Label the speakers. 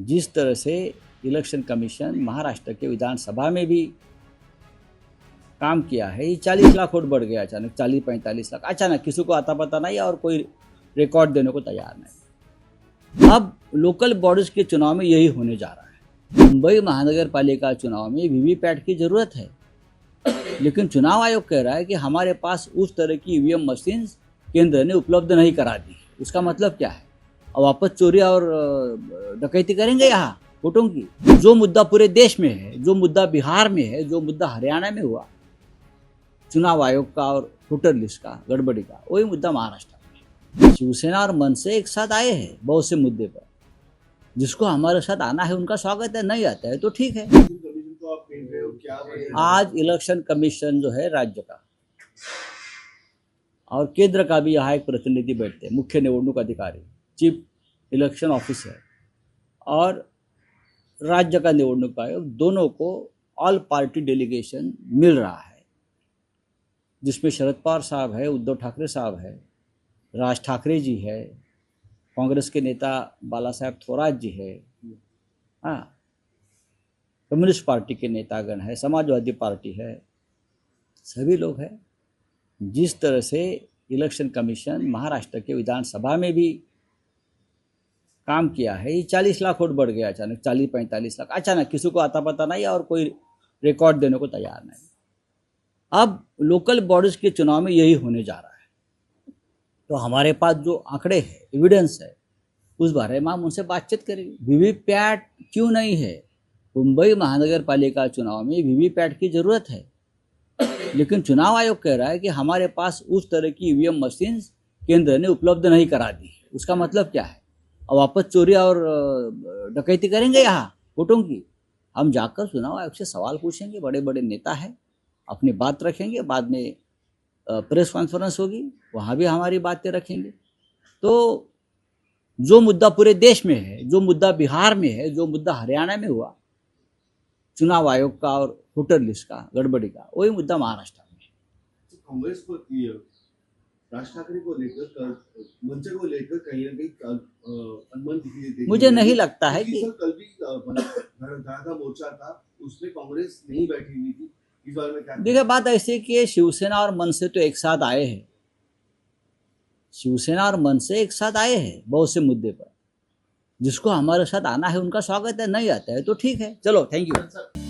Speaker 1: जिस तरह से इलेक्शन कमीशन महाराष्ट्र के विधानसभा में भी काम किया है, ये 40 लाख वोट बढ़ गया अचानक, 40-45 लाख अचानक, किसी को आता पता नहीं और कोई रिकॉर्ड देने को तैयार नहीं। अब लोकल बॉडीज के चुनाव में यही होने जा रहा है। मुंबई महानगर पालिका चुनाव में वीवीपैट की जरूरत है, लेकिन चुनाव आयोग कह रहा है कि हमारे पास उस तरह की ईवीएम मशीन केंद्र ने उपलब्ध नहीं करा दी। उसका मतलब क्या है? अब वापस चोरी और डकैती करेंगे यहाँ वोटों की। जो मुद्दा पूरे देश में है, जो मुद्दा बिहार में है, जो मुद्दा हरियाणा में हुआ चुनाव आयोग का और वोटर लिस्ट का गड़बड़ी का, वही मुद्दा महाराष्ट्र में। शिवसेना और मनसे एक साथ आए हैं बहुत से मुद्दे पर। जिसको हमारे साथ आना है उनका स्वागत है, नहीं आता है तो ठीक है। आज इलेक्शन कमीशन जो है राज्य का और केंद्र का भी यहाँ एक प्रतिनिधि बैठते हैं, मुख्य निवडणूक अधिकारी, चीफ इलेक्शन ऑफिसर, और राज्य का निवडणूक आयोग, दोनों को ऑल पार्टी डेलीगेशन मिल रहा है, जिसमें शरद पवार साहब है, उद्धव ठाकरे साहब है, राज ठाकरे जी है, कांग्रेस के नेता बाला साहेब थोराट जी है, हाँ, कम्युनिस्ट पार्टी के नेतागण है, समाजवादी पार्टी है, सभी लोग हैं। जिस तरह से इलेक्शन कमीशन महाराष्ट्र के विधानसभा में भी काम किया है, ये 40 लाख वोट बढ़ गया अचानक, 40-45 लाख अचानक, किसी को आता पता नहीं और कोई रिकॉर्ड देने को तैयार नहीं। अब लोकल बॉडीज के चुनाव में यही होने जा रहा है। तो हमारे पास जो आंकड़े हैं, एविडेंस है, उस बारे में हम उनसे बातचीत करेंगे। वीवीपैट क्यों नहीं है? मुंबई महानगर पालिका चुनाव में वीवीपैट की जरूरत है, लेकिन चुनाव आयोग कह रहा है कि हमारे पास उस तरह की ईवीएम मशीन केंद्र ने उपलब्ध नहीं करा दी। उसका मतलब क्या है? अब वापस चोरी और डकैती करेंगे यहाँ वोटों की। हम जाकर चुनाव आयोग से सवाल पूछेंगे, बड़े बड़े नेता हैं, अपनी बात रखेंगे, बाद में प्रेस कॉन्फ्रेंस होगी, वहाँ भी हमारी बातें रखेंगे। तो जो मुद्दा पूरे देश में है, जो मुद्दा बिहार में है, जो मुद्दा हरियाणा में हुआ चुनाव आयोग का और वोटर लिस्ट का गड़बड़ी का, वही मुद्दा महाराष्ट्र में।
Speaker 2: कांग्रेस को राज ठाकरे को लेकर, मंच को लेकर कहीं ना कहीं अनुमान दिखी।
Speaker 1: मुझे नहीं लगता है कि
Speaker 2: कल भी था, मोर्चा था, उसमें कांग्रेस नहीं बैठी हुई थी। इस बारे में क्या?
Speaker 1: देखिए, बात ऐसी कि शिवसेना और मनसे तो एक साथ आए हैं, शिवसेना और मनसे एक साथ आए हैं बहुत से मुद्दे पर। जिसको हमारे साथ आना है उनका स्वागत है, नहीं आता है तो ठीक है। चलो, थैंक यू।